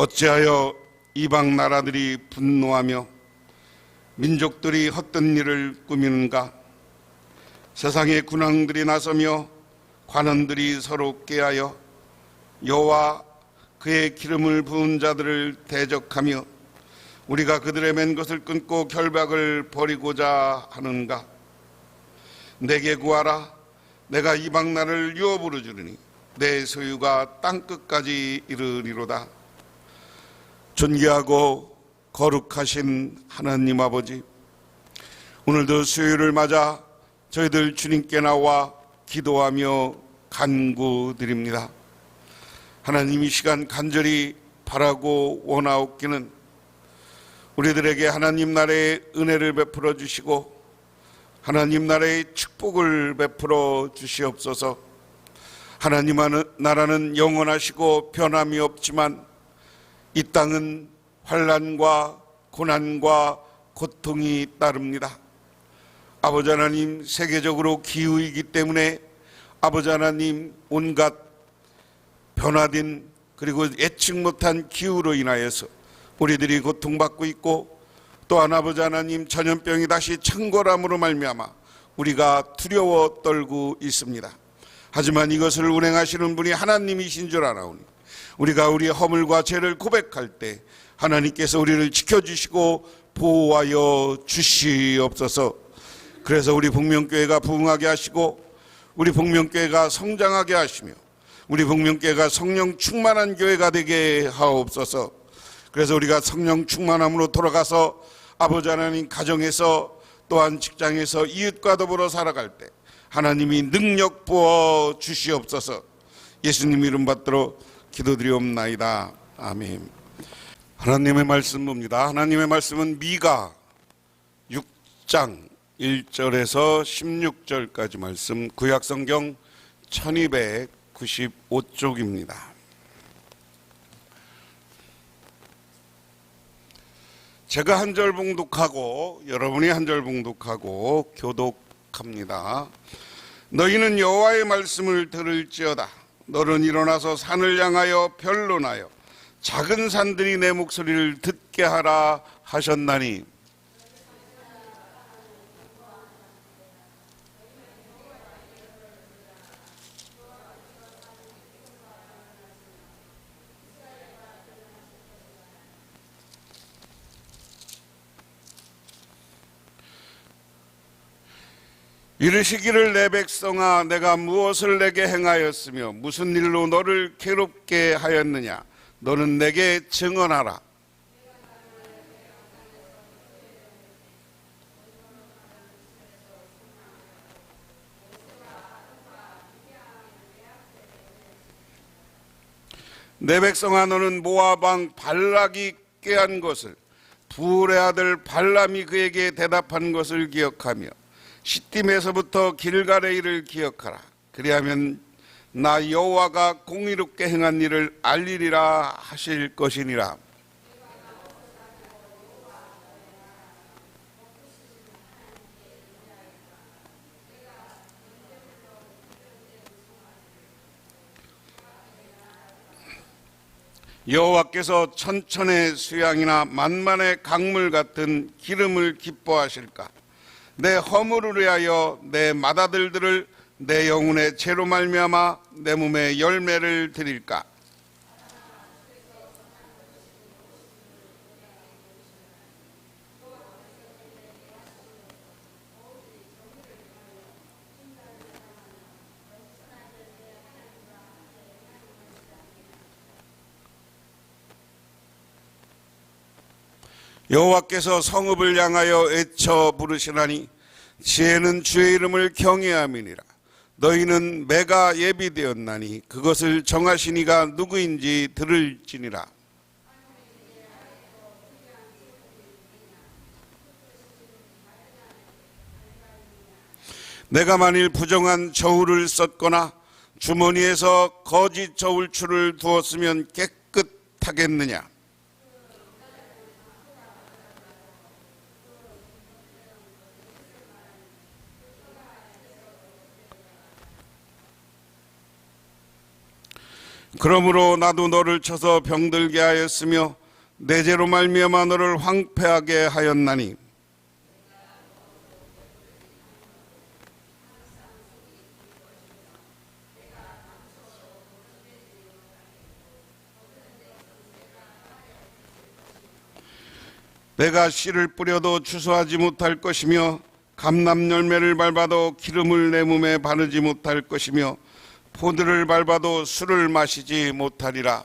어찌하여 이방 나라들이 분노하며 민족들이 헛된 일을 꾸미는가? 세상의 군왕들이 나서며 관원들이 서로 꾀하여 여호와 그의 기름을 부은 자들을 대적하며 우리가 그들의 맨 것을 끊고 결박을 벌이고자 하는가? 내게 구하라. 내가 이방 나라를 유업으로 주리니 내 소유가 땅끝까지 이르리로다. 존귀하고 거룩하신 하나님 아버지, 오늘도 수요일을 맞아 저희들 주님께 나와 기도하며 간구드립니다. 하나님, 이 시간 간절히 바라고 원하옵기는 우리들에게 하나님 나라의 은혜를 베풀어 주시고 하나님 나라의 축복을 베풀어 주시옵소서. 하나님 나라는 영원하시고 변함이 없지만 이 땅은 환난과 고난과 고통이 따릅니다. 아버지 하나님, 세계적으로 기후이기 때문에 아버지 하나님, 온갖 변화된 그리고 예측 못한 기후로 인하여서 우리들이 고통받고 있고, 또한 아버지 하나님, 전염병이 다시 창궐함으로 말미암아 우리가 두려워 떨고 있습니다. 하지만 이것을 운행하시는 분이 하나님이신 줄 아나오니 우리가 우리의 허물과 죄를 고백할 때 하나님께서 우리를 지켜주시고 보호하여 주시옵소서. 그래서 우리 복명교회가 부흥하게 하시고 우리 복명교회가 성장하게 하시며 우리 복명교회가 성령 충만한 교회가 되게 하옵소서. 그래서 우리가 성령 충만함으로 돌아가서 아버지 하나님 가정에서 또한 직장에서 이웃과 더불어 살아갈 때 하나님이 능력 부어 주시옵소서. 예수님 이름 받들어 기도드리옵나이다. 아멘. 하나님의 말씀 봅니다. 하나님의 말씀은 미가 6장 1절에서 16절까지 말씀, 구약성경 1295쪽입니다. 제가 한 절 봉독하고 여러분이 한 절 봉독하고 교독합니다. 너희는 여호와의 말씀을 들을지어다. 너는 일어나서 산을 향하여 변론하여 작은 산들이 내 목소리를 듣게 하라 하셨나니, 이르시기를 내 백성아, 내가 무엇을 내게 행하였으며 무슨 일로 너를 괴롭게 하였느냐? 너는 내게 증언하라. 내 백성아, 너는 모압 왕 발락이 꾀한 것을, 부울의 아들 발람이 그에게 대답한 것을 기억하며 시딤에서부터 길갈의 일을 기억하라. 그리하면 나 여호와가 공의롭게 행한 일을 알리리라 하실 것이니라. 여호와께서 천천의 수양이나 만만의 강물 같은 기름을 기뻐하실까? 내 허물을 위하여 내 맏아들들을 내 영혼의 죄로 말미암아 내 몸에 열매를 드릴까? 여호와께서 성읍을 향하여 애쳐 부르시나니 지혜는 주의 이름을 경외함이니라. 너희는 매가 예비되었나니 그것을 정하신 이가 누구인지 들을지니라. 내가 만일 부정한 저울을 썼거나 주머니에서 거짓 저울추를 두었으면 깨끗하겠느냐? 그러므로 나도 너를 쳐서 병들게 하였으며 내 죄로 말미암아 너를 황폐하게 하였나니 내가 씨를 뿌려도 추수하지 못할 것이며 감람 열매를 밟아도 기름을 내 몸에 바르지 못할 것이며 포도를 밟아도 술을 마시지 못하리라.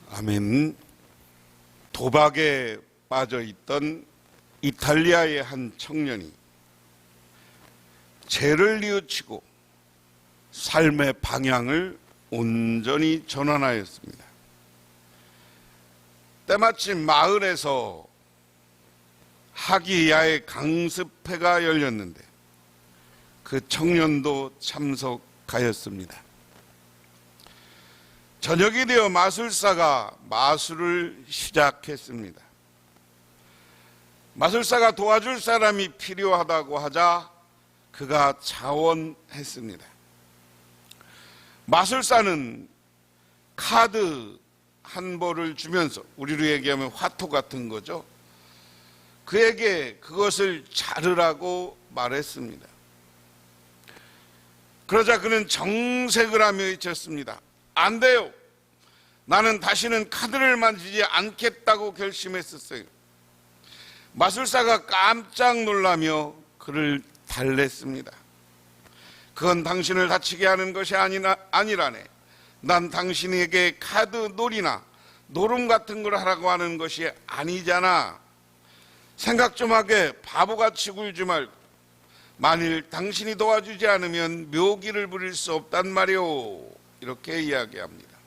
아멘. 도박에 빠져 있던 이탈리아의 한 청년이 죄를 뉘우치고 삶의 방향을 온전히 전환하였습니다. 때마침 마을에서 하기야의 강습회가 열렸는데 그 청년도 참석하였습니다. 저녁이 되어 마술사가 마술을 시작했습니다. 마술사가 도와줄 사람이 필요하다고 하자 그가 자원했습니다. 마술사는 카드 한 벌을 주면서, 우리로 얘기하면 화토 같은 거죠, 그에게 그것을 자르라고 말했습니다. 그러자 그는 정색을 하며 외쳤습니다. 안 돼요. 나는 다시는 카드를 만지지 않겠다고 결심했었어요. 마술사가 깜짝 놀라며 그를 달랬습니다. 그건 당신을 다치게 하는 것이 아니라네. 난 당신에게 카드 놀이나 노름 같은 걸 하라고 하는 것이 아니잖아. 생각 좀 하게. 바보같이 굴지 말고. 만일 당신이 도와주지 않으면 묘기를 부릴 수 없단 말이오. 이렇게 이야기합니다.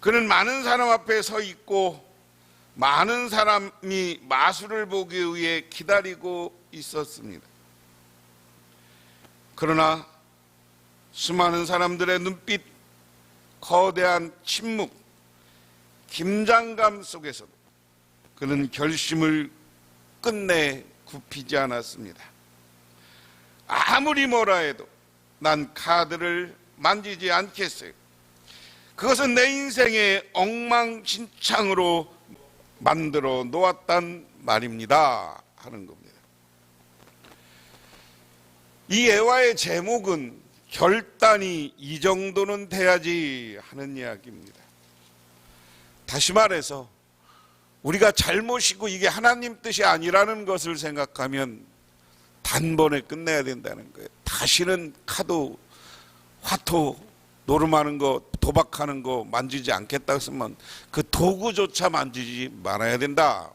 그는 많은 사람 앞에 서 있고 많은 사람이 마술을 보기 위해 기다리고 있었습니다. 그러나 수많은 사람들의 눈빛, 거대한 침묵, 긴장감 속에서도 그는 결심을 끝내 굽히지 않았습니다. 아무리 뭐라 해도 난 카드를 만지지 않겠어요. 그것은 내 인생의 엉망진창으로 만들어 놓았단 말입니다 하는 겁니다. 이 예화의 제목은 결단이 이 정도는 돼야지 하는 이야기입니다. 다시 말해서 우리가 잘못이고 이게 하나님 뜻이 아니라는 것을 생각하면 단번에 끝내야 된다는 거예요. 다시는 카드, 화토, 노름하는 거, 도박하는 거 만지지 않겠다 했으면 그 도구조차 만지지 말아야 된다.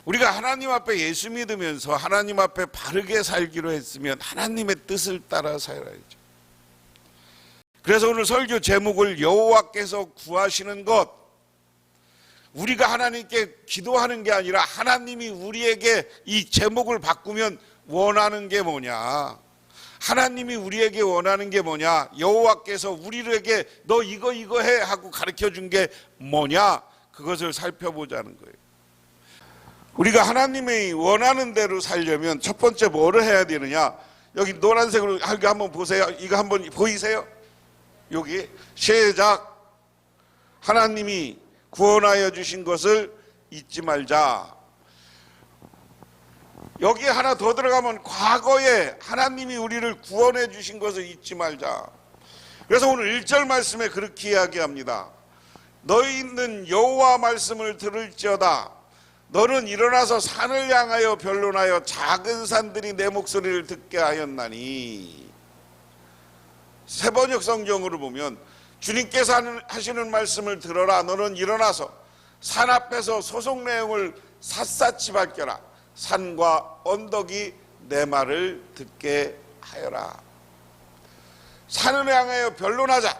우리가 하나님 앞에 예수 믿으면서 하나님 앞에 바르게 살기로 했으면 하나님의 뜻을 따라 살아야죠. 그래서 오늘 설교 제목을 여호와께서 구하시는 것, 우리가 하나님께 기도하는 게 아니라 하나님이 우리에게 이 제목을 바꾸면 원하는 게 뭐냐, 하나님이 우리에게 원하는 게 뭐냐, 여호와께서 우리에게 너 이거 해 하고 가르쳐준 게 뭐냐, 그것을 살펴보자는 거예요. 우리가 하나님이 원하는 대로 살려면 첫 번째 뭐를 해야 되느냐, 여기 노란색으로 한번 보세요. 이거 한번 보이세요? 여기 시작. 하나님이 구원하여 주신 것을 잊지 말자. 여기 하나 더 들어가면 과거에 하나님이 우리를 구원해 주신 것을 잊지 말자. 그래서 오늘 1절 말씀에 그렇게 이야기합니다. 너희는 여호와 말씀을 들을지어다. 너는 일어나서 산을 향하여 변론하여 작은 산들이 내 목소리를 듣게 하였나니. 새번역 성경으로 보면 주님께서 하시는 말씀을 들어라. 너는 일어나서 산 앞에서 소속 내용을 샅샅이 밝혀라. 산과 언덕이 내 말을 듣게 하여라. 산을 향하여 변론하자.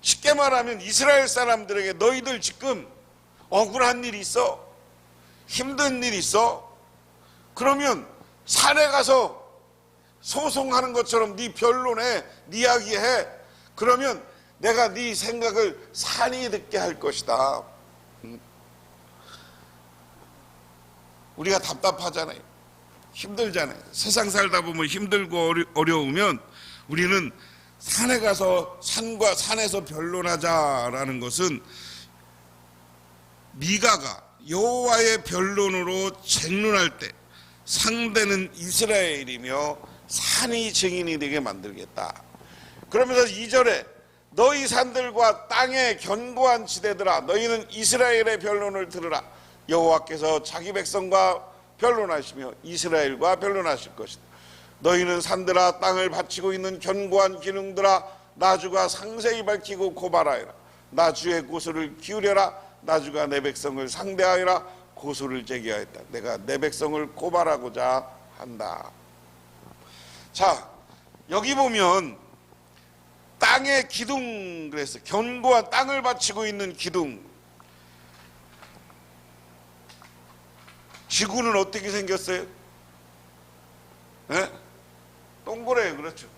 쉽게 말하면 이스라엘 사람들에게 너희들 지금 억울한 일 있어? 힘든 일 있어? 그러면 산에 가서 소송하는 것처럼 네 변론해, 네 이야기해. 그러면 내가 네 생각을 산이 듣게 할 것이다. 우리가 답답하잖아요. 힘들잖아요. 세상 살다 보면 힘들고 어려우면 우리는 산에 가서 산과 산에서 변론하자라는 것은 미가가 여호와의 변론으로 쟁론할 때 상대는 이스라엘이며 산이 증인이 되게 만들겠다. 그러면서 2절에 너희 산들과 땅의 견고한 지대들아 너희는 이스라엘의 변론을 들으라. 여호와께서 자기 백성과 변론하시며 이스라엘과 변론하실 것이다. 너희는 산들아 땅을 바치고 있는 견고한 기둥들아 나주가 상세히 밝히고 고발하여라. 나주의 고소를 기울여라. 나주가 내 백성을 상대하여라. 고소를 제기하였다. 내가 내 백성을 고발하고자 한다. 자, 여기 보면 땅의 기둥 그랬어요. 견고한 땅을 바치고 있는 기둥. 지구는 어떻게 생겼어요? 네? 동그래요. 그렇죠.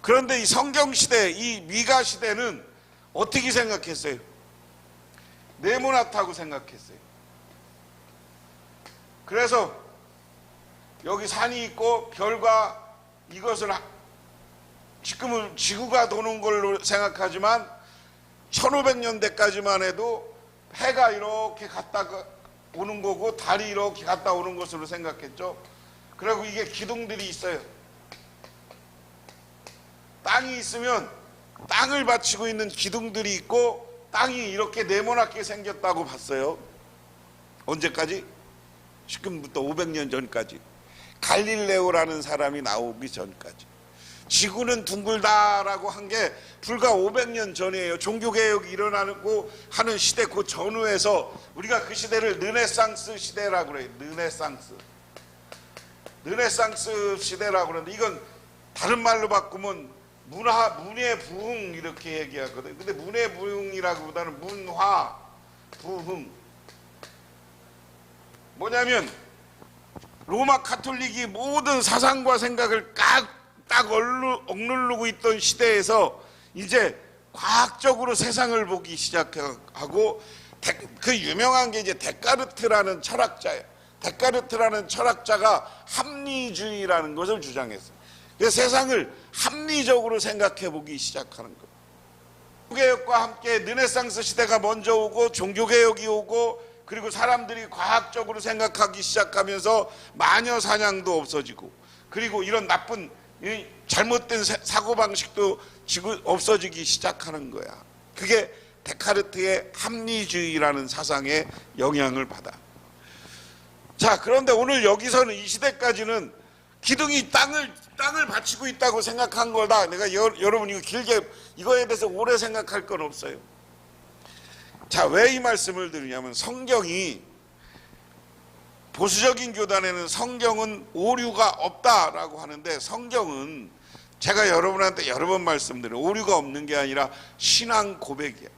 그런데 이 성경시대, 이 미가 시대는 어떻게 생각했어요? 네모나다고 생각했어요. 그래서 여기 산이 있고 별과 이것을 지금은 지구가 도는 걸로 생각하지만 1500년대까지만 해도 해가 이렇게 갔다가 오는 거고 달이 이렇게 갔다 오는 것으로 생각했죠. 그리고 이게 기둥들이 있어요. 땅이 있으면 땅을 받치고 있는 기둥들이 있고 땅이 이렇게 네모나게 생겼다고 봤어요. 언제까지? 지금부터 500년 전까지. 갈릴레오라는 사람이 나오기 전까지. 지구는 둥글다라고 한 게 불과 500년 전이에요. 종교개혁이 일어나고 하는 시대 그 전후에서 우리가 그 시대를 르네상스 시대라고 그래요. 르네상스 시대라고 그러는데 이건 다른 말로 바꾸면 문예 부흥 이렇게 얘기하거든요. 근데 문예 부흥이라기보다는 문화 부흥. 뭐냐면 로마 카톨릭이 모든 사상과 생각을 딱 억누르고 있던 시대에서 이제 과학적으로 세상을 보기 시작하고 그 유명한 게 이제 데카르트라는 철학자예요. 데카르트라는 철학자가 합리주의라는 것을 주장했어요. 그래서 세상을 합리적으로 생각해 보기 시작하는 거예요. 종교개혁과 함께 르네상스 시대가 먼저 오고 종교개혁이 오고 그리고 사람들이 과학적으로 생각하기 시작하면서 마녀 사냥도 없어지고 그리고 이런 나쁜 잘못된 사고방식도 없어지기 시작하는 거야. 그게 데카르트의 합리주의라는 사상에 영향을 받아. 자, 그런데 오늘 여기서는 이 시대까지는 기둥이 땅을 받치고 있다고 생각한 거다. 내가 여러분 이거 길게 이거에 대해서 오래 생각할 건 없어요. 자, 왜 이 말씀을 드리냐면 성경이 보수적인 교단에는 성경은 오류가 없다라고 하는데 성경은 제가 여러분한테 여러 번 말씀드려요. 오류가 없는 게 아니라 신앙 고백이에요.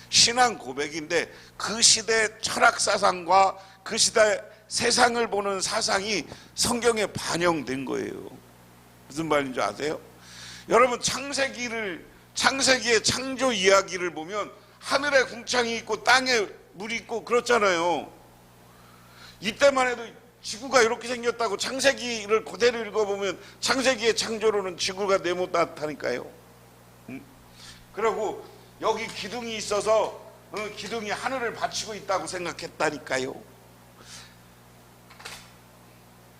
신앙 고백인데 그 시대 철학 사상과 그 시대 세상을 보는 사상이 성경에 반영된 거예요. 무슨 말인지 아세요? 여러분 창세기의 창조 이야기를 보면 하늘에 궁창이 있고 땅에 물이 있고 그렇잖아요. 이때만 해도 지구가 이렇게 생겼다고 창세기를 그대로 읽어보면 창세기의 창조로는 지구가 네모나다니까요. 그리고 여기 기둥이 있어서 기둥이 하늘을 받치고 있다고 생각했다니까요.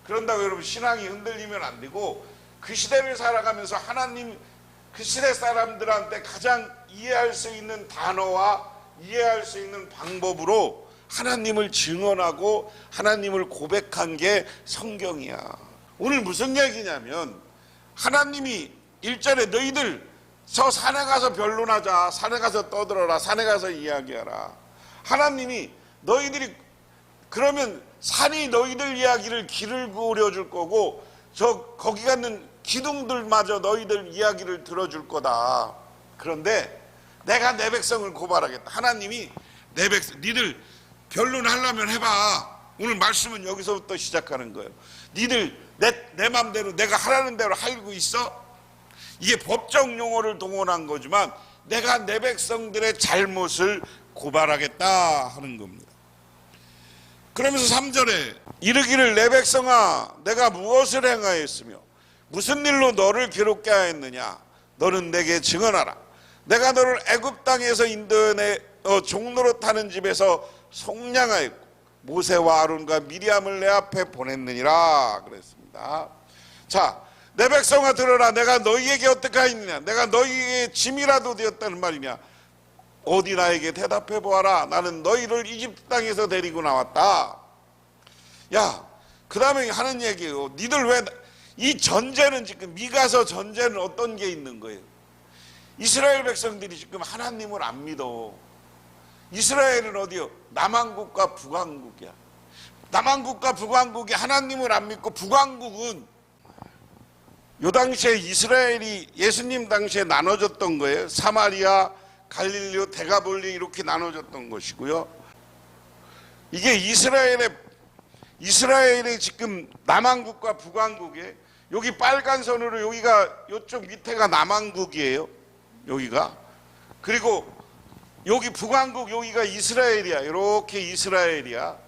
그런다고 여러분 신앙이 흔들리면 안 되고 그 시대를 살아가면서 하나님 그 시대 사람들한테 가장 이해할 수 있는 단어와 이해할 수 있는 방법으로 하나님을 증언하고 하나님을 고백한 게 성경이야. 오늘 무슨 얘기냐면 하나님이 1절에 너희들 저 산에 가서 변론하자. 산에 가서 떠들어라. 산에 가서 이야기하라. 하나님이 너희들이 그러면 산이 너희들 이야기를 귀를 기울여 줄 거고 거기 갖는 기둥들마저 너희들 이야기를 들어줄 거다. 그런데 내가 내 백성을 고발하겠다. 하나님이 내 백성 니들 변론하려면 해봐. 오늘 말씀은 여기서부터 시작하는 거예요. 니들 내 맘대로 내가 하라는 대로 하고 있어? 이게 법적 용어를 동원한 거지만 내가 내 백성들의 잘못을 고발하겠다 하는 겁니다. 그러면서 3절에 이르기를 내 백성아 내가 무엇을 행하였으며 무슨 일로 너를 괴롭게 하였느냐 너는 내게 증언하라. 내가 너를 애굽 땅에서 인도해 종로로 타는 집에서 속량하였고 모세와 아론과 미리암을 내 앞에 보냈느니라 그랬습니다. 자, 내 백성아 들어라. 내가 너희에게 어떻게 하였느냐. 내가 너희에게 짐이라도 되었다는 말이냐. 어디 나에게 대답해 보아라. 나는 너희를 이집트 땅에서 데리고 나왔다. 야, 그 다음에 하는 얘기예요. 니들 왜 이 전제는 지금 미가서 전제는 어떤 게 있는 거예요? 이스라엘 백성들이 지금 하나님을 안 믿어. 이스라엘은 어디요? 남왕국과 북왕국이야. 남왕국과 북왕국이 하나님을 안 믿고 북왕국은 요 당시에 이스라엘이 예수님 당시에 나눠졌던 거예요. 사마리아, 갈릴리, 데가볼리 이렇게 나눠졌던 것이고요. 이게 이스라엘의 지금 남왕국과 북왕국에 여기 빨간 선으로 여기가 이쪽 밑에가 남왕국이에요. 여기가. 그리고 여기 북왕국 여기가 이스라엘이야. 이렇게 이스라엘이야.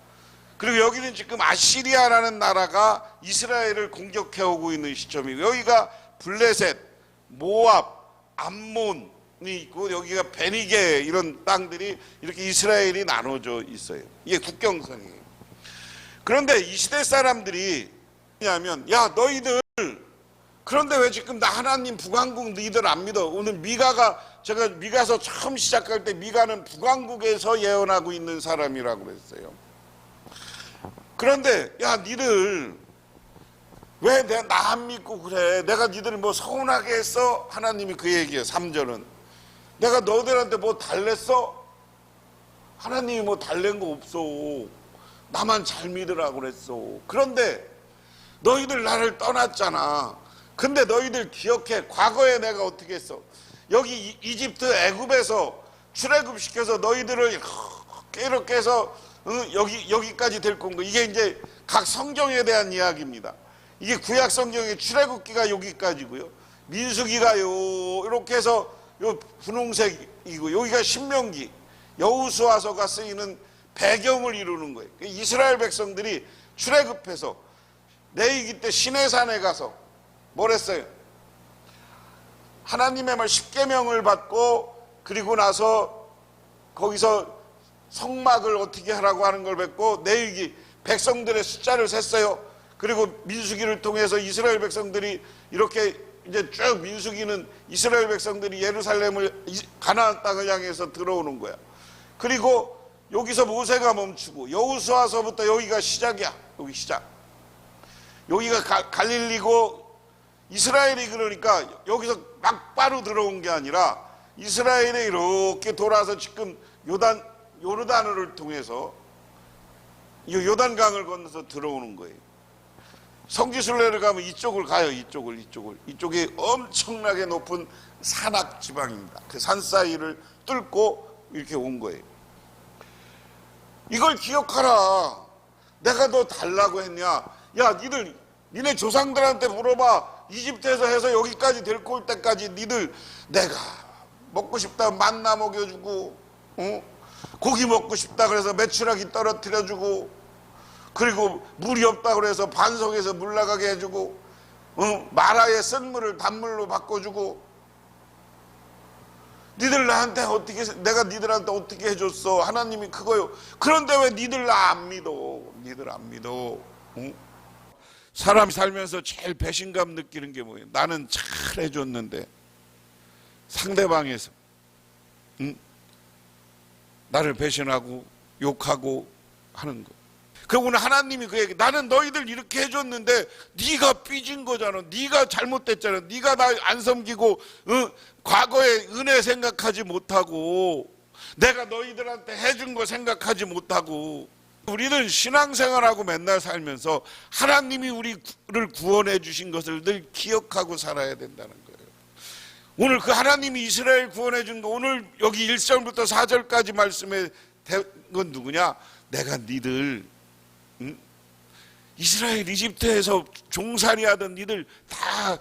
그리고 여기는 지금 아시리아라는 나라가 이스라엘을 공격해오고 있는 시점이고 여기가 블레셋, 모압, 암몬이 있고 여기가 베니게 이런 땅들이 이렇게 이스라엘이 나눠져 있어요. 이게 국경선이에요. 그런데 이 시대 사람들이 뭐냐면 야 너희들 그런데 왜 지금 나 하나님 북왕국 너희들 안 믿어? 오늘 제가 미가서 처음 시작할 때 미가는 북왕국에서 예언하고 있는 사람이라고 그랬어요. 그런데 야 니들 왜 나 안 믿고 그래? 내가 니들 뭐 서운하게 했어? 하나님이 그 얘기예요. 3절은 내가 너희들한테 뭐 달랬어? 하나님이 뭐 달랜 거 없어. 나만 잘 믿으라고 그랬어. 그런데 너희들 나를 떠났잖아. 근데 너희들 기억해. 과거에 내가 어떻게 했어? 여기 이집트 애굽에서 출애굽시켜서 너희들을 이렇게 해서 여기까지 데리고 온 거. 이게 이제 각 성경에 대한 이야기입니다. 이게 구약 성경의 출애굽기가 여기까지고요. 민수기가요 이렇게 해서 요 분홍색이고 여기가 신명기 여호수아서가 쓰이는 배경을 이루는 거예요. 이스라엘 백성들이 출애굽해서 내이기 때 시내산에 가서 뭘 했어요? 하나님의 말 10계명을 받고 그리고 나서 거기서 성막을 어떻게 하라고 하는 걸 뵙고 내이기 백성들의 숫자를 셌어요. 그리고 민수기를 통해서 이스라엘 백성들이 이렇게 이제 쭉 민수기는 이스라엘 백성들이 예루살렘을 가나안 땅을 향해서 들어오는 거야. 그리고 여기서 모세가 멈추고 여호수아서부터 여기가 시작이야. 여기 시작. 여기가 갈릴리고 이스라엘이 그러니까 여기서 막바로 들어온 게 아니라 이스라엘이 이렇게 돌아서 지금 요르단을 통해서 요단강을 건너서 들어오는 거예요. 성지순례를 가면 이쪽을 가요. 이쪽이 엄청나게 높은 산악 지방입니다. 그 산 사이를 뚫고 이렇게 온 거예요. 이걸 기억하라. 내가 너 달라고 했냐? 야, 니네 조상들한테 물어봐. 이집트에서 해서 여기까지 데리고 올 때까지 니들 내가 먹고 싶다 만나 먹여주고, 고기 먹고 싶다 그래서 메추라기 떨어뜨려주고, 그리고 물이 없다 그래서 반석에서 물 나가게 해주고, 마라의 쓴물을 단물로 바꿔주고, 니들 나한테 어떻게, 내가 니들한테 어떻게 해줬어? 하나님이 그거요. 그런데 왜 니들 나 안 믿어? 니들 안 믿어. 사람이 살면서 제일 배신감 느끼는 게 뭐예요? 나는 잘 해줬는데 상대방에서 나를 배신하고 욕하고 하는 거. 그리고 오늘 하나님이 그 얘기, 나는 너희들 이렇게 해줬는데 네가 삐진 거잖아. 네가 잘못됐잖아. 네가 나 안 섬기고 과거의 은혜 생각하지 못하고 내가 너희들한테 해준 거 생각하지 못하고. 우리는 신앙생활하고 맨날 살면서 하나님이 우리를 구원해 주신 것을 늘 기억하고 살아야 된다는 거예요. 오늘 그 하나님이 이스라엘 구원해 준 거, 오늘 여기 1절부터 4절까지 말씀에 된 건 누구냐? 내가 니들 이스라엘 이집트에서 종살이하던 이들 다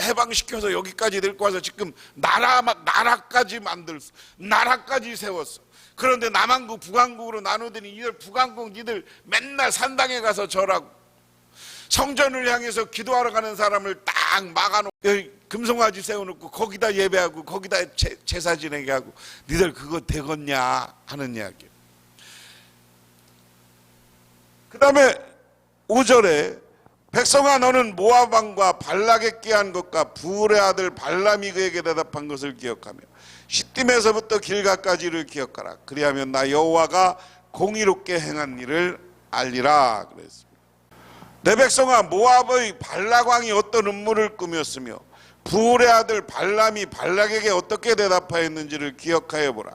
해방시켜서 여기까지 데리고 와서 지금 나라까지 만들었어. 나라까지 세웠어. 그런데 남한국 북한국으로 나누더니 이들 북한국 니들 맨날 산당에 가서 절하고 성전을 향해서 기도하러 가는 사람을 딱 막아놓고 금송아지 세워놓고 거기다 예배하고 거기다 제사 지내게 하고 니들 그거 되겠냐 하는 이야기예요. 그 다음에 5절에 백성아 너는 모압 왕과 발락에 꾀한 것과 부울의 아들 발람이 그에게 대답한 것을 기억하며 시딤에서부터 길가까지를 기억하라. 그리하면 나 여호와가 공의롭게 행한 일을 알리라 그랬습니다. 내 백성아 모압의 발락 왕이 어떤 음모를 꾸몄으며 부울의 아들 발람이 발락에게 어떻게 대답하였는지를 기억하여 보라.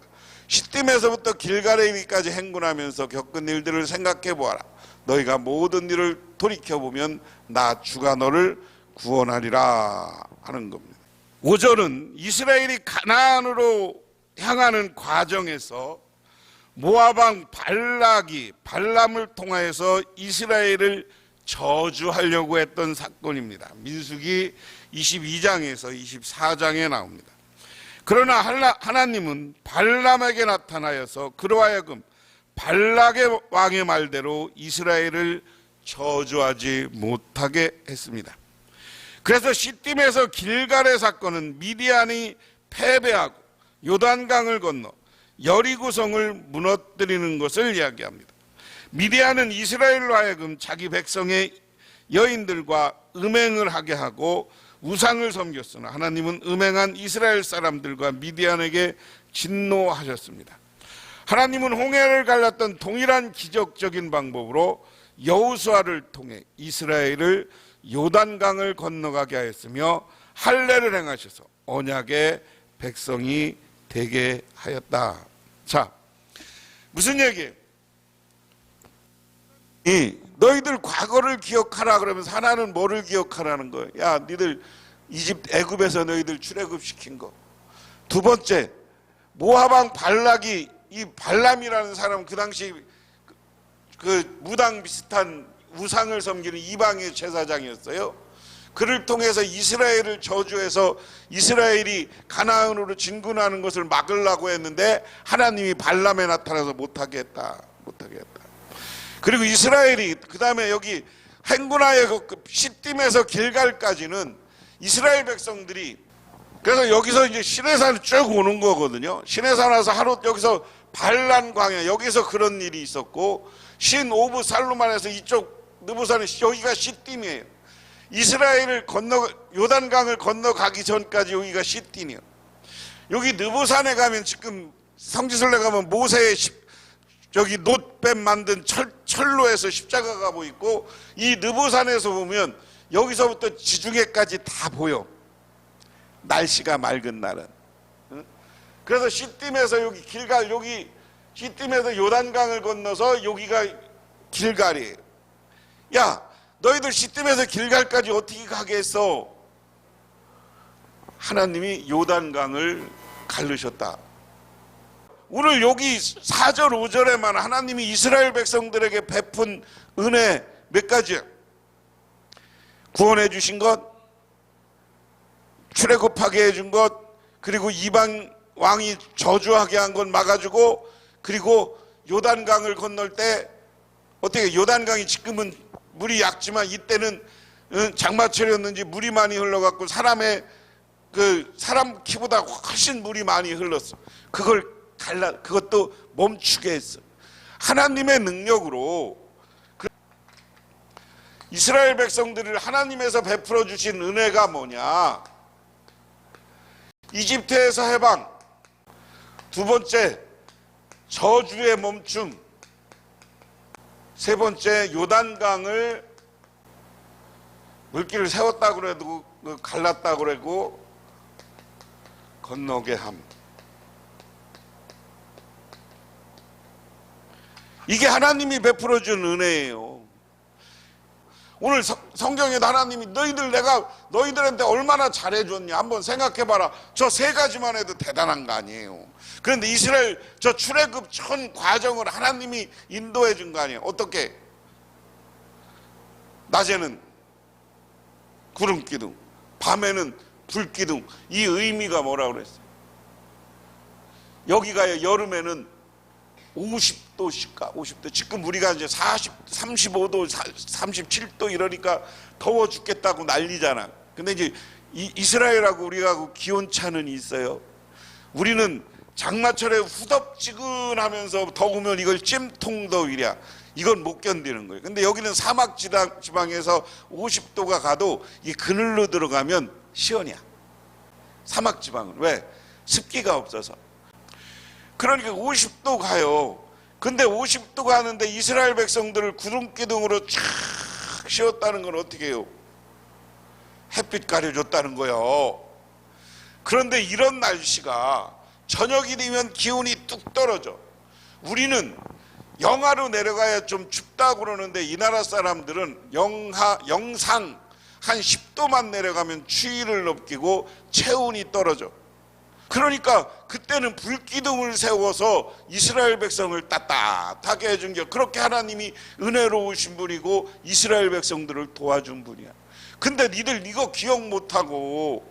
시딤에서부터 길갈에 이르기까지 행군하면서 겪은 일들을 생각해 보아라. 너희가 모든 일을 돌이켜보면 나 주가 너를 구원하리라 하는 겁니다. 5절은 이스라엘이 가나안으로 향하는 과정에서 모압 왕 발락이 발람을 통하여서 이스라엘을 저주하려고 했던 사건입니다. 민수기 22장에서 24장에 나옵니다. 그러나 하나님은 발람에게 나타나여서 그로 하여금 발락의 왕의 말대로 이스라엘을 저주하지 못하게 했습니다. 그래서 시딤에서 길갈의 사건은 미디안이 패배하고 요단강을 건너 여리고성을 무너뜨리는 것을 이야기합니다. 미디안은 이스라엘로 하여금 자기 백성의 여인들과 음행을 하게 하고 우상을 섬겼으나 하나님은 음행한 이스라엘 사람들과 미디안에게 진노하셨습니다. 하나님은 홍해를 갈랐던 동일한 기적적인 방법으로 여호수아를 통해 이스라엘을 요단강을 건너가게 하였으며 할례를 행하셔서 언약의 백성이 되게 하였다. 자, 무슨 얘기예요? 너희들 과거를 기억하라 그러면서 하나는 뭐를 기억하라는 거예요? 야, 니들 애굽에서 너희들 출애굽시킨 거. 두 번째, 모압 왕 발락이 이 발람이라는 사람은 그 당시 그 무당 비슷한 우상을 섬기는 이방의 제사장이었어요. 그를 통해서 이스라엘을 저주해서 이스라엘이 가나안으로 진군하는 것을 막으려고 했는데 하나님이 발람에 나타나서 못하게 했다. 그리고 이스라엘이 그 다음에 여기 행군하여 시딤에서 길갈까지는 이스라엘 백성들이 그래서 여기서 이제 시내산 쭉 오는 거거든요. 시내산 와서 하루 여기서 발란 광야 여기서 그런 일이 있었고 신 오브 살루만에서 이쪽 느부산에 여기가 시딤이에요. 이스라엘을 요단강을 건너가기 전까지 여기가 시딤이에요. 여기 느부산에 가면 지금 성지순례 가면 모세의 여기 놋뱀 만든 철로에서 십자가가 보이고 이 느부산에서 보면 여기서부터 지중해까지 다 보여. 날씨가 맑은 날은. 그래서 시딤에서 여기 길갈 여기 시딤에서 요단강을 건너서 여기가 길갈이에요. 야, 너희들 시딤에서 길갈까지 어떻게 가게 했어? 하나님이 요단강을 가르셨다. 오늘 여기 4절 5절에만 하나님이 이스라엘 백성들에게 베푼 은혜 몇 가지야? 구원해 주신 것, 출애굽하게 해준 것, 그리고 이방 왕이 저주하게 한 건 막아주고, 그리고 요단강을 건널 때 어떻게 요단강이 지금은 물이 약지만 이때는 장마철이었는지 물이 많이 흘러갖고 사람 키보다 훨씬 물이 많이 흘렀어. 그것도 멈추게 했어. 하나님의 능력으로 이스라엘 백성들을 하나님에서 베풀어 주신 은혜가 뭐냐? 이집트에서 해방, 두 번째 저주의 멈춤, 세 번째 요단강을 물길을 세웠다고 그래도 갈랐다고 그러고 건너게 함. 이게 하나님이 베풀어 준 은혜예요. 오늘 성경에도 하나님이 내가 너희들한테 얼마나 잘해줬냐 한번 생각해봐라. 저 세 가지만 해도 대단한 거 아니에요. 그런데 이스라엘 저 출애굽 전 과정을 하나님이 인도해 준 거 아니에요. 어떻게? 낮에는 구름 기둥, 밤에는 불 기둥. 이 의미가 뭐라고 그랬어요? 여기가 여름에는 50도씩가 50도. 지금 우리가 이제 35도, 37도 이러니까 더워 죽겠다고 난리잖아. 근데 이제 이스라엘하고 우리하고 기온차는 있어요. 우리는 장마철에 후덥지근하면서 더우면 이걸 찜통더위랴. 이건 못 견디는 거예요. 근데 여기는 사막 지방에서 50도가 가도 이 그늘로 들어가면 시원이야. 사막 지방은. 왜? 습기가 없어서. 그러니까 50도 가요. 근데 50도 가는데 이스라엘 백성들을 구름기둥으로 쫙 씌웠다는 건 어떻게 해요? 햇빛 가려줬다는 거예요. 그런데 이런 날씨가 저녁이 되면 기온이 뚝 떨어져. 우리는 영하로 내려가야 좀 춥다고 그러는데 이 나라 사람들은 영상 한 10도만 내려가면 추위를 느끼고 체온이 떨어져. 그러니까 그때는 불기둥을 세워서 이스라엘 백성을 따뜻하게 해준 게, 그렇게 하나님이 은혜로우신 분이고 이스라엘 백성들을 도와준 분이야. 근데 니들 이거 기억 못하고,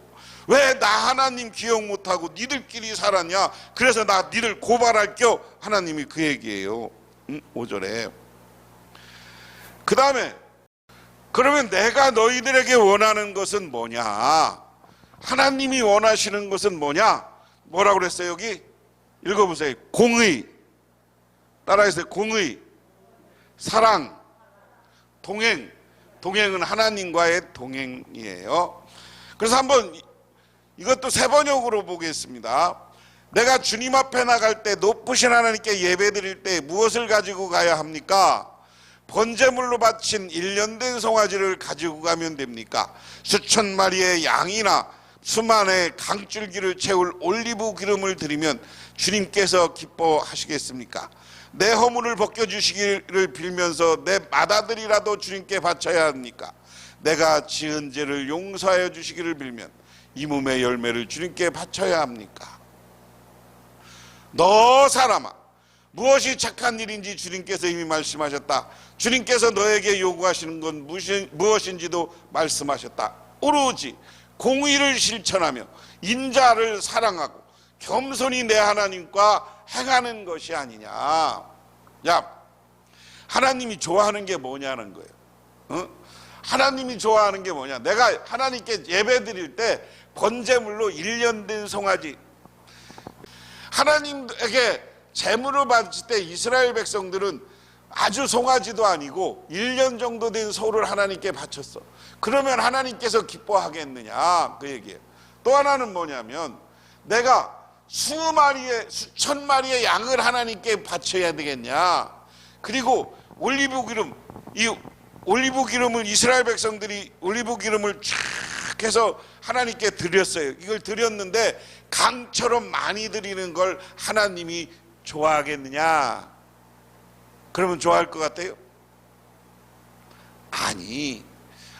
왜 나 하나님 기억 못하고 니들끼리 살았냐? 그래서 나 니들 고발할겨. 하나님이 그 얘기예요. 5절에. 그 다음에 그러면 내가 너희들에게 원하는 것은 뭐냐? 하나님이 원하시는 것은 뭐냐? 뭐라고 그랬어요? 여기 읽어보세요. 공의, 따라해서 공의, 사랑, 동행. 동행은 하나님과의 동행이에요. 그래서 한번 이것도 세 번역으로 보겠습니다. 내가 주님 앞에 나갈 때, 높으신 하나님께 예배 드릴 때 무엇을 가지고 가야 합니까? 번제물로 바친 1년 된 송아지를 가지고 가면 됩니까? 수천 마리의 양이나 수만의 강줄기를 채울 올리브 기름을 드리면 주님께서 기뻐하시겠습니까? 내 허물을 벗겨주시기를 빌면서 내 맏아들이라도 주님께 바쳐야 합니까? 내가 지은 죄를 용서하여 주시기를 빌면 이 몸의 열매를 주님께 바쳐야 합니까? 너 사람아, 무엇이 착한 일인지 주님께서 이미 말씀하셨다. 주님께서 너에게 요구하시는 건 무엇인지도 말씀하셨다. 오로지 공의를 실천하며 인자를 사랑하고 겸손히 내 하나님과 행하는 것이 아니냐. 야, 하나님이 좋아하는 게 뭐냐는 거예요. 어? 하나님이 좋아하는 게 뭐냐? 내가 하나님께 예배 드릴 때 번제물로 1년 된 송아지, 하나님에게 제물을 바칠 때 이스라엘 백성들은 아주 송아지도 아니고 1년 정도 된 소를 하나님께 바쳤어. 그러면 하나님께서 기뻐하겠느냐, 그 얘기예요. 또 하나는 뭐냐면, 내가 수천 마리의 양을 하나님께 바쳐야 되겠냐. 그리고 올리브 기름, 이 올리브 기름을 이스라엘 백성들이 올리브 기름을 쫙 해서 하나님께 드렸어요. 이걸 드렸는데 강처럼 많이 드리는 걸 하나님이 좋아하겠느냐? 그러면 좋아할 것 같아요?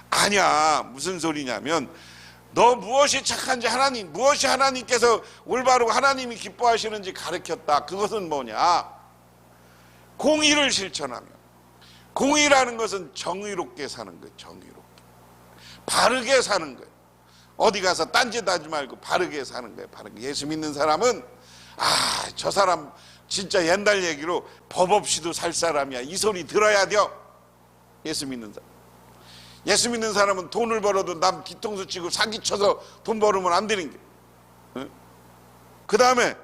아니야. 무슨 소리냐면, 너 무엇이 착한지 무엇이 하나님께서 올바르고 하나님이 기뻐하시는지 가르쳤다. 그것은 뭐냐? 공의를 실천하며. 공의라는 것은 정의롭게 사는 거예요. 정의롭게. 바르게 사는 거예요. 어디 가서 딴짓 하지 말고 바르게 사는 거예요. 바르게. 예수 믿는 사람은 저 사람 진짜 옛날 얘기로 법 없이도 살 사람이야. 이 소리 들어야 돼요. 예수 믿는 사람. 예수 믿는 사람은 돈을 벌어도 남 뒤통수 치고 사기쳐서 돈 벌으면 안 되는 게. 그 다음에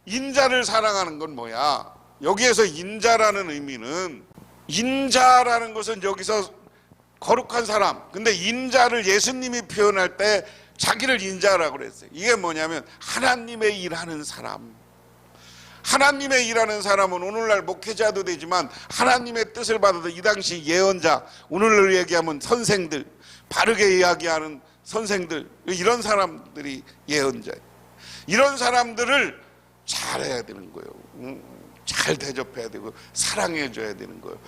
인자를 사랑하는 건 뭐야? 여기에서 인자라는 의미는, 인자라는 것은 여기서 거룩한 사람. 근데 인자를 예수님이 표현할 때 자기를 인자라고 그랬어요. 이게 뭐냐면 하나님의 일하는 사람. 하나님의 일하는 사람은 오늘날 목회자도 되지만 하나님의 뜻을 받아도 이 당시 예언자, 오늘날 얘기하면 선생들, 바르게 이야기하는 선생들, 이런 사람들이 예언자예요. 이런 사람들을 잘해야 되는 거예요. 잘 대접해야 되고 사랑해줘야 되는 거예요.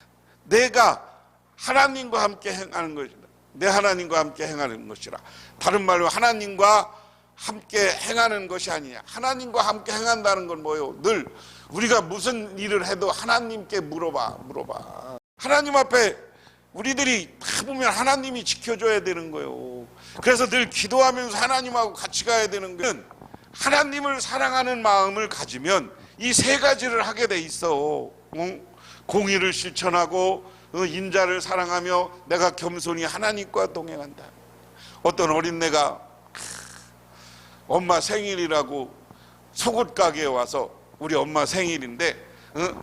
내가 하나님과 함께 행하는 것이다. 내 하나님과 함께 행하는 것이라. 다른 말로 하나님과 함께 행하는 것이 아니냐. 하나님과 함께 행한다는 건 뭐예요? 늘 우리가 무슨 일을 해도 하나님께 물어봐. 하나님 앞에 우리들이 다 보면 하나님이 지켜줘야 되는 거예요. 그래서 늘 기도하면서 하나님하고 같이 가야 되는 거는, 하나님을 사랑하는 마음을 가지면 이 세 가지를 하게 돼 있어. 공의를 실천하고 인자를 사랑하며 내가 겸손히 하나님과 동행한다. 어떤 어린애가 엄마 생일이라고 속옷 가게에 와서, 우리 엄마 생일인데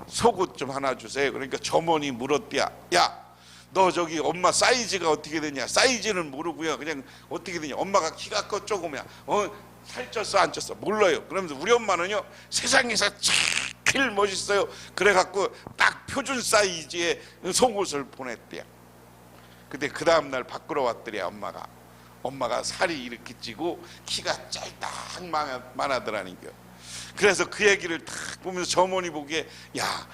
속옷 좀 하나 주세요. 그러니까 점원이 물었대야. 야, 너 저기 엄마 사이즈가 어떻게 되냐? 사이즈는 모르고요, 그냥 어떻게 되냐, 엄마가 키가 커 조금이야, 살쪘어 안 쪘어 몰라요. 그러면서 우리 엄마는요, 세상에서 제일 멋있어요. 그래갖고 딱 표준 사이즈의 속옷을 보냈대요. 근데 그 다음날 바꾸러 왔더래. 엄마가 살이 이렇게 찌고 키가 짤딱 많아더라는 거. 그래서 그 얘기를 딱 보면서 점원이 보기에, 야,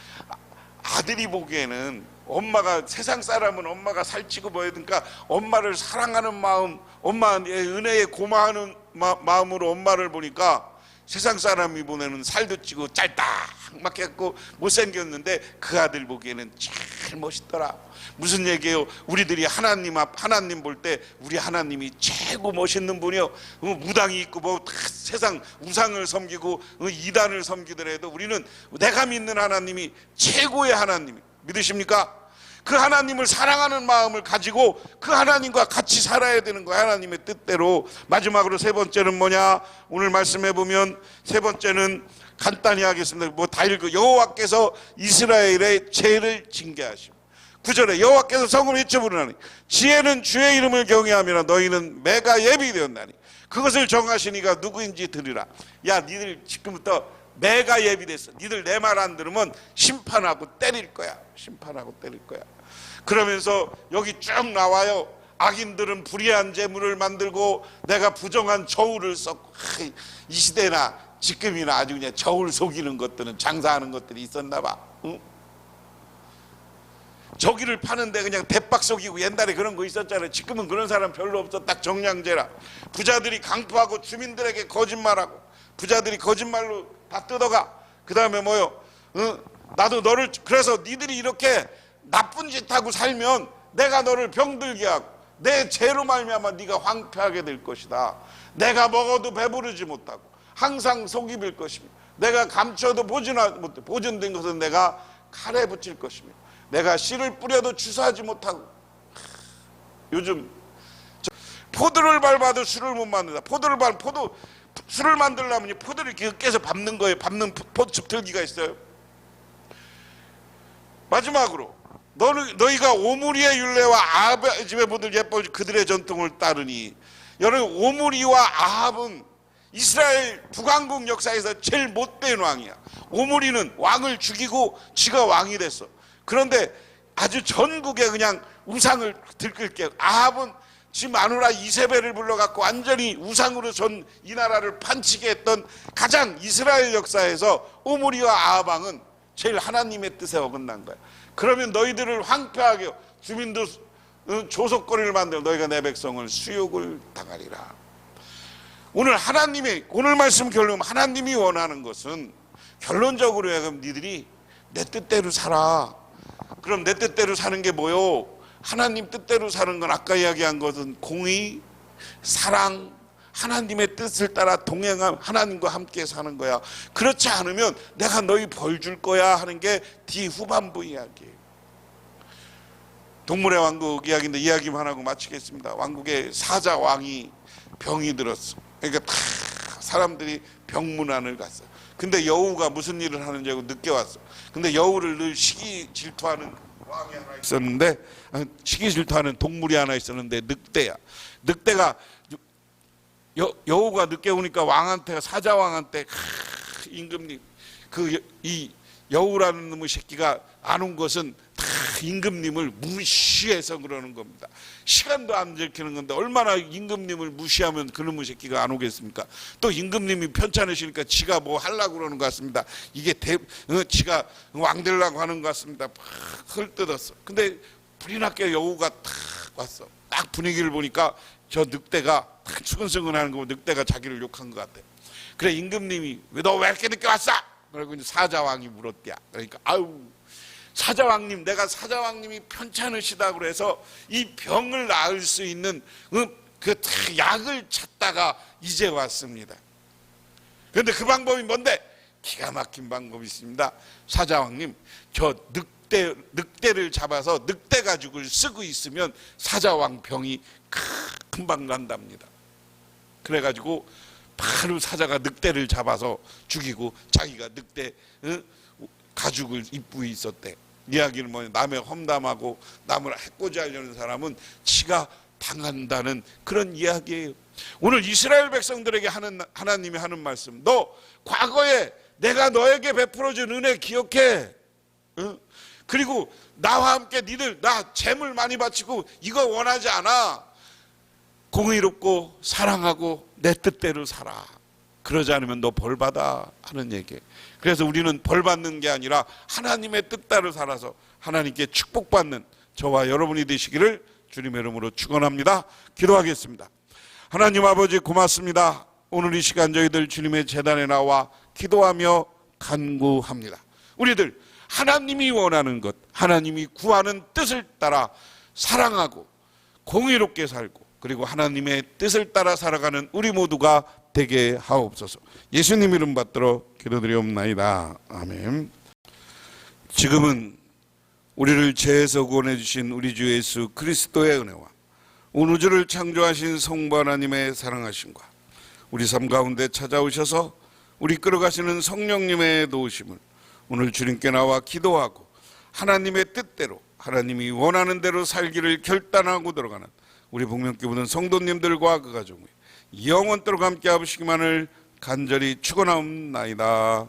아들이 보기에는 엄마가, 세상 사람은 엄마가 살찌고 뭐하든가 엄마를 사랑하는 마음, 엄마의 은혜에 고마워하는 마음으로 엄마를 보니까, 세상 사람이 보내는 살도 찌고 짤딱 막 해갖고 못생겼는데 그 아들 보기에는 제일 멋있더라. 무슨 얘기예요? 우리들이 하나님 볼 때 우리 하나님이 최고 멋있는 분이요. 무당이 있고 뭐 세상 우상을 섬기고 이단을 섬기더라도 우리는 내가 믿는 하나님이 최고의 하나님, 믿으십니까? 그 하나님을 사랑하는 마음을 가지고 그 하나님과 같이 살아야 되는 거야, 하나님의 뜻대로. 마지막으로 세 번째는 뭐냐? 오늘 말씀해 보면 세 번째는 간단히 하겠습니다. 뭐 다 읽고, 여호와께서 이스라엘의 죄를 징계하시고, 9절에 여호와께서 성을 외쳐 부르나니 지혜는 주의 이름을 경외하며 너희는 매가 예비되었나니 그것을 정하시니가 누구인지 들으라. 야, 니들 지금부터 매가 예비됐어. 니들 내 말 안 들으면 심판하고 때릴 거야. 심판하고 때릴 거야. 그러면서 여기 쭉 나와요. 악인들은 불의한 재물을 만들고 내가 부정한 저울을 썼고, 이 시대나 지금이나 아주 그냥 저울 속이는 것들은, 장사하는 것들이 있었나 봐. 응? 저기를 파는데 그냥 대박 속이고, 옛날에 그런 거 있었잖아요. 지금은 그런 사람 별로 없어. 딱 정량제라. 부자들이 강포하고 주민들에게 거짓말하고, 부자들이 거짓말로 다 뜯어가. 그 다음에 뭐요? 나도 너를, 그래서 니들이 이렇게 나쁜 짓 하고 살면 내가 너를 병들게 하고 내 죄로 말미암아 네가 황폐하게 될 것이다. 내가 먹어도 배부르지 못하고 항상 속이 빌 것이며, 내가 감춰도 보존된 것은 내가 칼에 붙일 것이며, 내가 씨를 뿌려도 주사하지 못하고. 요즘 포도를 밟아도 술을 못 만든다. 술을 만들려면 포도를 이렇게 깨서 밟는 거예요. 밟는 포도즙 들기가 있어요. 마지막으로 너희가 오므리의 율례와 아합의 집에 모든 예법을 그들의 전통을 따르니. 여러분, 오므리와 아합은 이스라엘 북왕국 역사에서 제일 못된 왕이야. 오므리는 왕을 죽이고 지가 왕이 됐어. 그런데 아주 전국에 그냥 우상을 들끓게, 아합은 지 마누라 이세벨을 불러갖고 완전히 우상으로 전 이 나라를 판치게 했던 가장, 이스라엘 역사에서 오므리와 아합 왕은 제일 하나님의 뜻에 어긋난 거야. 그러면 너희들을 황폐하게, 주민도 조속거리를 만들어 너희가 내 백성을 수욕을 당하리라. 오늘 말씀 결론, 하나님이 원하는 것은 결론적으로 그럼 니들이 내 뜻대로 살아. 그럼 내 뜻대로 사는 게 뭐요? 하나님 뜻대로 사는 건 아까 이야기한 것은 공의, 사랑, 하나님의 뜻을 따라 동행함, 하나님과 함께 사는 거야. 그렇지 않으면 내가 너희 벌 줄 거야 하는 게 뒤 후반부 이야기예요. 동물의 왕국 이야기인데 이야기만 하고 마치겠습니다. 왕국의 사자 왕이 병이 들었어. 그러니까 다 사람들이 병문안을 갔어. 근데 여우가 무슨 일을 하는지 알고 늦게 왔어. 근데 여우를 늘 시기 질투하는 왕이 하나 있었는데, 시기 질투하는 동물이 하나 있었는데 늑대야. 늑대가, 여우가 늦게 오니까 왕한테, 사자 왕한테, 임금님, 이 여우라는 놈의 새끼가 안 온 것은 다 임금님을 무시해서 그러는 겁니다. 시간도 안 지키는 건데 얼마나 임금님을 무시하면 그놈의 새끼가 안 오겠습니까? 또 임금님이 편찮으시니까 지가 뭐 하려고 그러는 것 같습니다. 이게 지가 왕 되려고 하는 것 같습니다. 헐뜯었어. 근데 불이 났게 여우가 탁 왔어. 딱 분위기를 보니까 저 늑대가 탁 수근수근하는 거, 늑대가 자기를 욕한 것 같아. 그래, 임금님이 너 왜 이렇게 늦게 왔어? 그리고 이제 사자왕이 물었대야. 그러니까 아유, 사자왕님, 내가 사자왕님이 편찮으시다 그래서 이 병을 나을 수 있는 그 약을 찾다가 이제 왔습니다. 그런데 그 방법이 뭔데? 기가 막힌 방법이 있습니다. 사자왕님, 저 늑대를 잡아서 늑대 가죽을 쓰고 있으면 사자왕 병이 금방 난답니다. 그래가지고 바로 사자가 늑대를 잡아서 죽이고 자기가 늑대 가죽을 입고 있었대. 이야기는 뭐냐, 남의 험담하고 남을 해코지 하려는 사람은 지가 당한다는 그런 이야기예요. 오늘 이스라엘 백성들에게 하나님이 하는 말씀, 너 과거에 내가 너에게 베풀어준 은혜 기억해. 그리고 나와 함께 니들 나 재물 많이 바치고 이거 원하지 않아. 공의롭고 사랑하고 내 뜻대로 살아. 그러지 않으면 너 벌 받아 하는 얘기예요. 그래서 우리는 벌 받는 게 아니라 하나님의 뜻대로 살아서 하나님께 축복받는 저와 여러분이 되시기를 주님의 이름으로 축원합니다. 기도하겠습니다. 하나님 아버지 고맙습니다. 오늘 이 시간 저희들 주님의 제단에 나와 기도하며 간구합니다. 우리들 하나님이 원하는 것, 하나님이 구하는 뜻을 따라 사랑하고 공의롭게 살고 그리고 하나님의 뜻을 따라 살아가는 우리 모두가 되게 하옵소서. 예수님 이름 받들어 기도드리옵나이다. 아멘. 지금은 우리를 죄에서 구원해 주신 우리 주 예수 그리스도의 은혜와 온 우주를 창조하신 성부 하나님의 사랑하심과 우리 삶 가운데 찾아오셔서 우리 끌어가시는 성령님의 도우심을 오늘 주님께 나와 기도하고 하나님의 뜻대로 하나님이 원하는 대로 살기를 결단하고 들어가는 우리 복명교부는 성도님들과 그 가정이 영원토록 함께 하시기만을 간절히 축원하옵나이다.